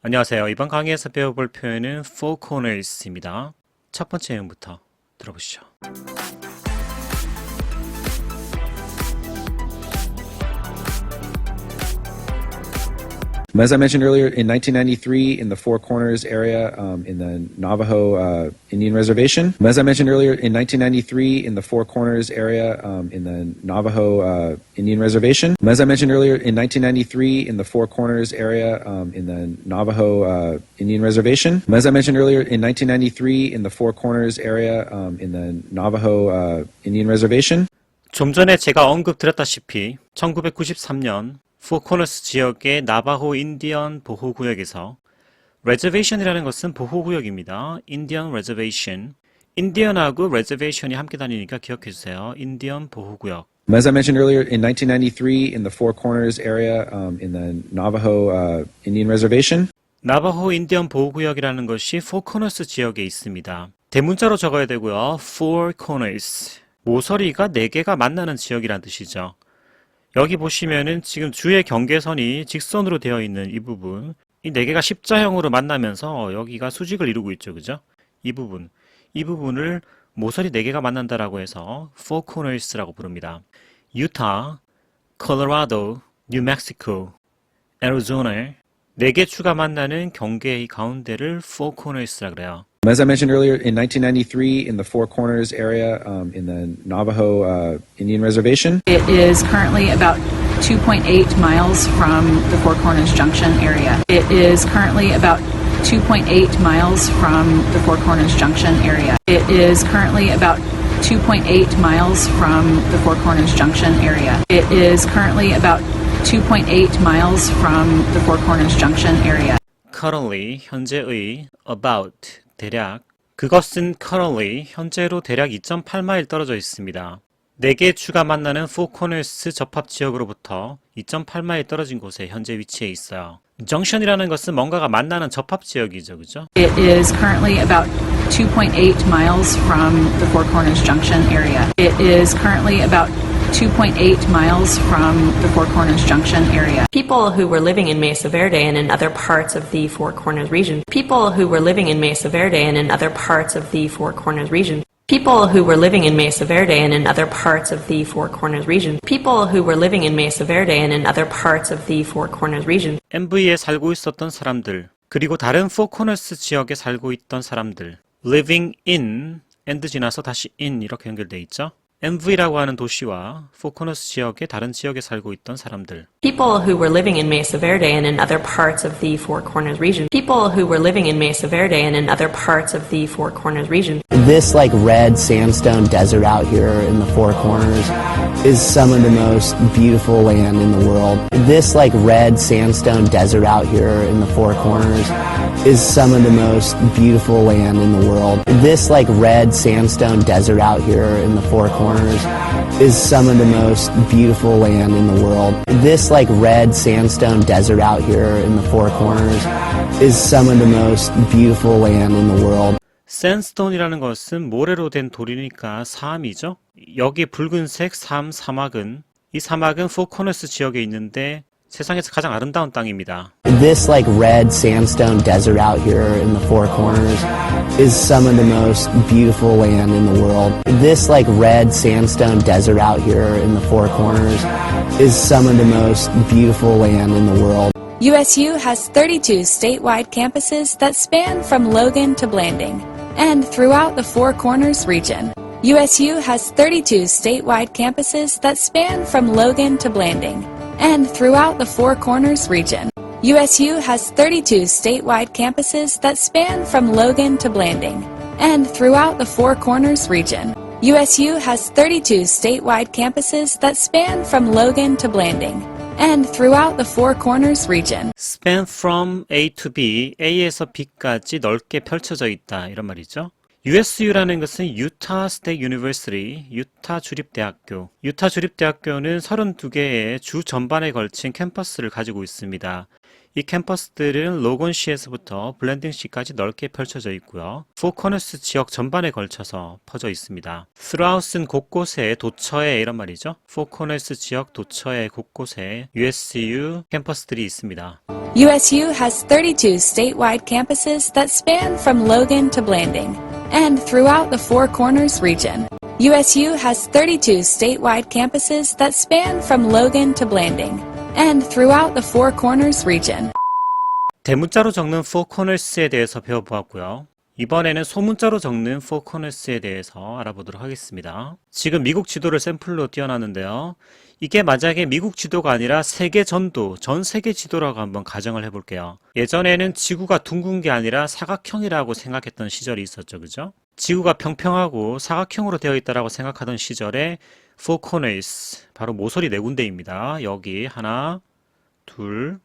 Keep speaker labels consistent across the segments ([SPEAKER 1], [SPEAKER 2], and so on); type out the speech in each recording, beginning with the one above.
[SPEAKER 1] 안녕하세요. 이번 강의에서 배워볼 표현은 four corners입니다. 첫 번째 내용부터 들어보시죠.
[SPEAKER 2] As I mentioned earlier, in 1993, in the Four Corners area in the Navajo Indian Reservation. As I mentioned earlier, in 1993, in the Four Corners area in the Navajo Indian Reservation. As I mentioned earlier, in 1993, in the Four Corners area in the Navajo Indian Reservation. As I mentioned earlier, in 1993, in the Four Corners area in the Navajo Indian Reservation.
[SPEAKER 1] 좀 전에 제가 언급드렸다시피 1993년 포코너스 지역의 나바호 인디언 보호구역에서 reservation이라는 것은 보호구역입니다. 인디언 reservation. 인디언하고 reservation이 함께 다니니까 기억해주세요. 인디언 보호구역.
[SPEAKER 2] As I mentioned earlier, in 1993, in the Four Corners area in the Navajo Indian Reservation.
[SPEAKER 1] 나바호 인디언 보호구역이라는 것이 포코너스 지역에 있습니다. 대문자로 적어야 되고요. Four corners. 모서리가 4개가 만나는 지역이란 뜻이죠. 여기 보시면은 지금 주의 경계선이 직선으로 되어 있는 이 부분, 이 4개가 십자형으로 만나면서 여기가 수직을 이루고 있죠. 그죠? 이 부분을 모서리 4개가 만난다라고 해서 four corners라고 부릅니다. 유타, 콜로라도, 뉴멕시코, 애리조나 4개 추가 만나는 경계의 가운데를 four corners라 그래요.
[SPEAKER 2] As I mentioned earlier, in 1993, in the Four Corners area in the Navajo Indian Reservation.
[SPEAKER 3] It is currently about 2.8 miles from the Four Corners Junction area. It is currently about 2.8 miles from the Four Corners Junction area. It is currently about 2.8 miles from the Four Corners Junction area. It is currently about 2.8 miles from the Four Corners Junction area.
[SPEAKER 1] currently, 현재의, about, 대략. 그것은 currently, 현재로 대략 2.8마일 떨어져 있습니다. 4개 추가 만나는 four corners 접합 지역으로부터 2.8마일 떨어진 곳에 현재 위치해 있어요. junction이라는 것은 뭔가가 만나는 접합 지역이죠. 그죠?
[SPEAKER 3] It is currently about 2.8 miles from the Four Corners Junction area. It is currently about 2.8 miles from the Four Corners Junction area.
[SPEAKER 4] People who were living in Mesa Verde and in other parts of the Four Corners region. People who were living in Mesa Verde and in other parts of the Four Corners region. People who were living in Mesa Verde and in other parts of the Four Corners region. People who were living in Mesa Verde and in other parts of the Four Corners region.
[SPEAKER 1] MV에 살고 있었던 사람들, 그리고 다른 four corners 지역에 살고 있던 사람들. living in, and 지나서 다시 in 이렇게 연결되어 있죠. MV라고 하는 도시와 four corners 지역의 다른 지역에 살고 있던 사람들.
[SPEAKER 4] People who were living in Mesa Verde and in other parts of the Four Corners region. People who were living in Mesa Verde and in other parts of the Four Corners region.
[SPEAKER 5] This like red sandstone desert out here in the Four Corners is some of the most beautiful land in the world. This like red sandstone desert out here in the Four Corners is some of the most beautiful land in the world. This like red sandstone desert out here in the Four Corners is some of the most beautiful land in the world. This like red sandstone desert out here in the Four Corners is some of the most beautiful land in the world.
[SPEAKER 1] sandstone이라는 것은 모래로 된 돌이니까 사암이죠. 여기 붉은색 사막은 이 사막은 four corners 지역에 있는데 세상에서 가장 아름다운 땅입니다.
[SPEAKER 5] This like red sandstone desert out here in the Four Corners is some of the most beautiful land in the world. This like red sandstone desert out here in the Four Corners is some of the most beautiful land in the world.
[SPEAKER 6] USU has 32 statewide campuses that span from Logan to Blanding and throughout the Four Corners region. USU has 32 statewide campuses that span from Logan to Blanding and throughout the Four Corners region. USU has 32 statewide campuses that span from Logan to Blanding and throughout the Four Corners region. USU has 32 statewide campuses that span from Logan to Blanding and throughout the Four Corners region.
[SPEAKER 1] span from A to B, A에서 B까지 넓게 펼쳐져 있다 이런 말이죠. USU라는 것은 유타 스테이트 유니버시티, 유타 주립대학교. 유타 주립대학교는 32개의 주 전반에 걸친 캠퍼스를 가지고 있습니다. 이 캠퍼스들은 로건시에서부터 블렌딩시까지 넓게 펼쳐져 있고요. 포코너스 지역 전반에 걸쳐서 퍼져 있습니다. throughout은 곳곳에 도처에 이런 말이죠. 포코너스 지역 도처에 곳곳에 USU 캠퍼스들이 있습니다.
[SPEAKER 6] USU has 32 statewide campuses that span from Logan to Blanding and throughout the Four Corners region. USU has 32 statewide campuses that span from Logan to Blanding and throughout the Four Corners region.
[SPEAKER 1] 대문자로 적는 Four Corners에 대해서 배워보았고요. 이번에는 소문자로 적는 Four Corners에 대해서 알아보도록 하겠습니다. 지금 미국 지도를 샘플로 띄워놨는데요. 이게 만약에 미국 지도가 아니라 세계 전도, 전 세계 지도라고 한번 가정을 해볼게요. 예전에는 지구가 둥근 게 아니라 사각형이라고 생각했던 시절이 있었죠. 그죠? 지구가 평평하고 사각형으로 되어 있다라고 생각하던 시절에 Four Corners, 바로 모서리 네 군데입니다. 여기 하나, 둘,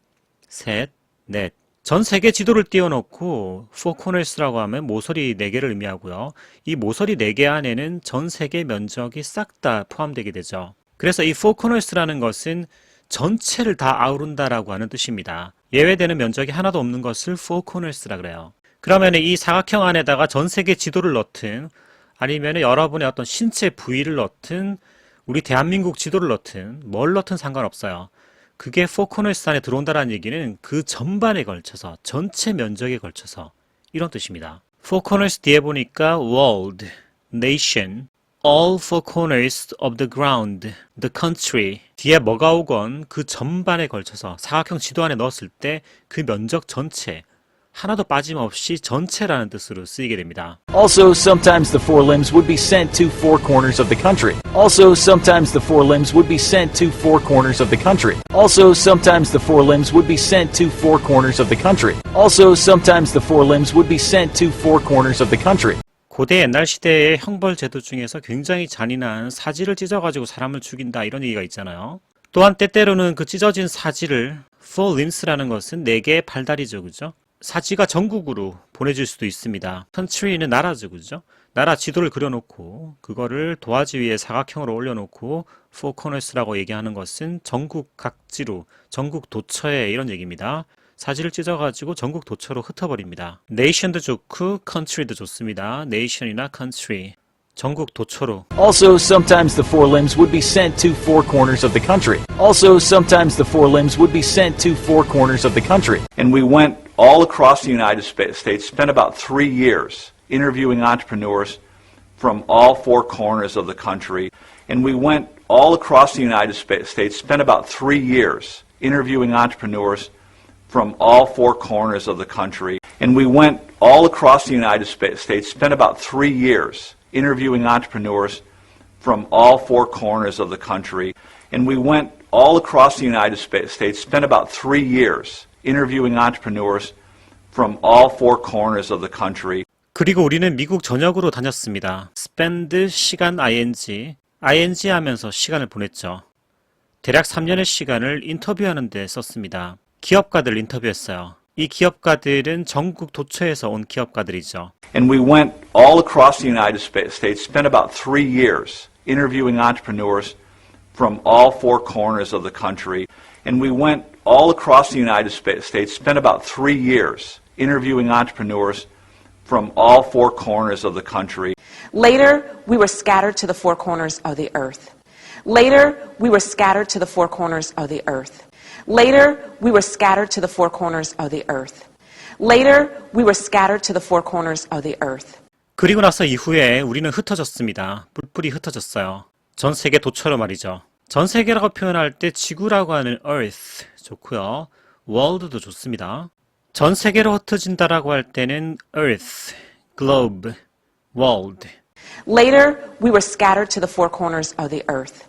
[SPEAKER 1] 셋, 넷. 전 세계 지도를 띄워놓고 Four Corners라고 하면 모서리 4개를 의미하고요. 이 모서리 4개 안에는 전 세계 면적이 싹 다 포함되게 되죠. 그래서 이 Four Corners라는 것은 전체를 다 아우른다라고 하는 뜻입니다. 예외되는 면적이 하나도 없는 것을 Four Corners라 그래요. 그러면 이 사각형 안에다가 전 세계 지도를 넣든 아니면 여러분의 어떤 신체 부위를 넣든 우리 대한민국 지도를 넣든 뭘 넣든 상관없어요. 그게 Four Corners 안에 들어온다는 얘기는 그 전반에 걸쳐서 전체 면적에 걸쳐서 이런 뜻입니다. Four Corners 뒤에 보니까 world, nation, all four corners of the ground, the country 뒤에 뭐가 오건 그 전반에 걸쳐서 사각형 지도 안에 넣었을 때 그 면적 전체 하나도 빠짐없이 전체라는 뜻으로 쓰이게 됩니다.
[SPEAKER 7] Also, sometimes the four limbs would be sent to four corners of the country. Also, sometimes the four limbs would be sent to four corners of the country. Also, sometimes the four limbs would be sent to four corners of the country. Also, sometimes the four limbs would be sent to four corners of the country.
[SPEAKER 1] 고대 옛날 시대의 형벌 제도 중에서 굉장히 잔인한 사지를 찢어가지고 사람을 죽인다 이런 얘기가 있잖아요. 또한 때때로는 그 찢어진 사지를 four limbs라는 것은 4개의 팔다리죠. 그죠? 사지가 전국으로 보내질 수도 있습니다. country는 나라죠. 그죠? 나라 지도를 그려놓고 그거를 도화지 위에 사각형으로 올려놓고 four corners라고 얘기하는 것은 전국 각지로 전국 도처에 이런 얘기입니다. 사지를 찢어가지고 전국 도처로 흩어버립니다. nation도 좋고 country도 좋습니다. nation이나 country 전국 도처로.
[SPEAKER 7] Also, sometimes the four limbs would be sent to four corners of the country. Also, sometimes the four limbs would be sent to four corners of the country.
[SPEAKER 8] And we went all across the United States, spent about 3 years interviewing entrepreneurs from all four corners of the country. And we went all across the United States, spent about 3 years interviewing entrepreneurs from all four corners of the country. And we went all across the United States, spent about 3 years interviewing entrepreneurs from all four corners of the country. And we went all across the United States, spent about 3 years interviewing entrepreneurs from all four corners of the country.
[SPEAKER 1] 그리고 우리는 미국 전역으로 다녔습니다. spend 시간 ing 하면서 시간을 보냈죠. 대략 3년의 시간을 인터뷰하는 데 썼습니다. 기업가들 인터뷰했어요. 이 기업가들은 전국 도처에서 온 기업가들이죠.
[SPEAKER 8] And we went all across the United States, spent about 3 years interviewing entrepreneurs from all four corners of the country. And we went all across the United States, spent about 3 years interviewing entrepreneurs from all four corners of the country.
[SPEAKER 9] Later, we were scattered to the four corners of the earth. Later, we were scattered to the four corners of the earth. Later, we were scattered to the four corners of the earth. Later, we were scattered to the four corners of the earth.
[SPEAKER 1] 그리고 나서 이후에 우리는 흩어졌습니다. 뿔뿔이 흩어졌어요. 전 세계 도처로 말이죠. 전 세계라고 표현할 때 지구라고 하는 earth 좋고요. world도 좋습니다. 전 세계로 흩어진다라고 할 때는 earth, globe, world.
[SPEAKER 9] Later, we were scattered to the four corners of the earth.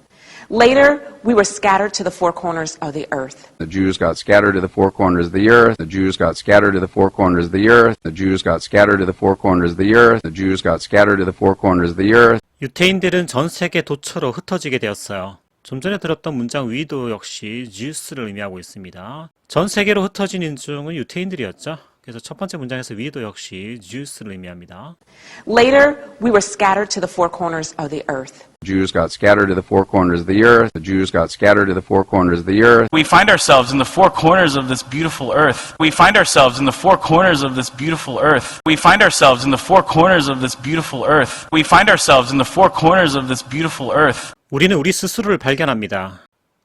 [SPEAKER 9] Later, we were scattered to the four corners of the earth.
[SPEAKER 10] The Jews got scattered to the four corners of the earth. The Jews got scattered to the four corners of the earth. The Jews got scattered to the four corners of the earth. The Jews got scattered to the four corners of the earth.
[SPEAKER 1] 유태인들은 전 세계 도처로 흩어지게 되었어요. 좀 전에 들었던 문장 위도 역시 Jews를 의미하고 있습니다. 전 세계로 흩어진 인종은 유태인들이었죠. 그래서 첫 번째 문장에서 위도 역시 Jews를 의미합니다.
[SPEAKER 9] Later, we were scattered to the four corners of the earth.
[SPEAKER 10] The Jews got scattered to the four corners of the earth. The Jews got scattered to the four corners of the earth.
[SPEAKER 11] We find ourselves in the four corners of this beautiful earth. We find ourselves in the four corners of this beautiful earth. We find ourselves in the four corners of this beautiful earth. We find ourselves in the four corners of this beautiful earth.
[SPEAKER 1] 우리는 우리 스스로를 발견합니다.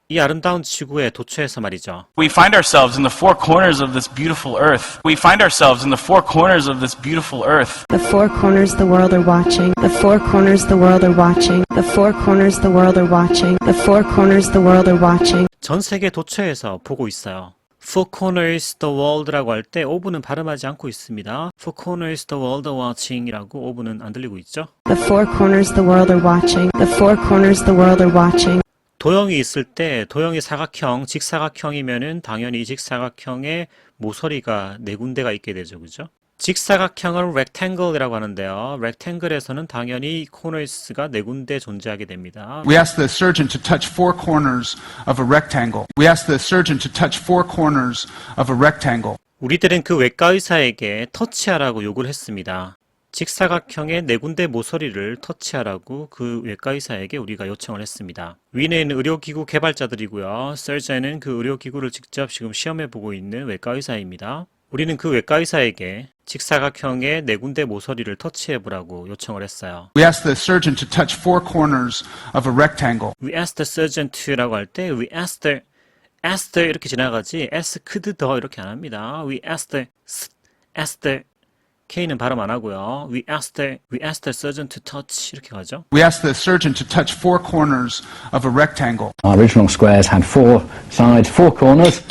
[SPEAKER 1] 이 아름다운 지구의 도처에서 말이죠.
[SPEAKER 11] We find ourselves in the four corners of this beautiful earth. We find ourselves in the four corners of this beautiful earth.
[SPEAKER 12] The four corners the world are watching. The four corners the world are watching. The four corners the world are watching. The four corners the world are watching.
[SPEAKER 1] 전 세계 도처에서 보고 있어요. Four corners the world라고 할 때 오브는 발음하지 않고 있습니다. Four corners the world are watching이라고 오브는 안 들리고 있죠.
[SPEAKER 12] The four corners the world are watching. The four corners the world are watching.
[SPEAKER 1] 도형이 있을 때 도형이 사각형, 직사각형이면은 당연히 직사각형에 모서리가 네 군데가 있게 되죠. 그죠? 직사각형을 rectangle이라고 하는데요. rectangle에서는 당연히 corners가 네 군데 존재하게 됩니다.
[SPEAKER 13] We ask the surgeon to touch four corners of a rectangle. We ask the surgeon to touch four corners of a rectangle.
[SPEAKER 1] 우리들은 그 외과 의사에게 터치하라고 요구를 했습니다. 직사각형의 네 군데 모서리를 터치하라고 그 외과 의사에게 우리가 요청을 했습니다. 위는 의료기구 개발자들이고요. surgeon은 그 의료기구를 직접 지금 시험해보고 있는 외과 의사입니다. 우리는 그 외과 의사에게 직사각형의 네 군데 모서리를 터치해보라고 요청을 했어요.
[SPEAKER 13] We ask the surgeon to touch four corners of a rectangle.
[SPEAKER 1] We asked the surgeon to라고 할 때 we asked the 이렇게 지나가지 asked the 이렇게 안 합니다. We asked the K는 발음 안 하고요. We asked the surgeon to touch 이렇게 가죠.
[SPEAKER 13] We ask the surgeon to touch four corners of a rectangle.
[SPEAKER 14] Our original squares had four sides, four corners.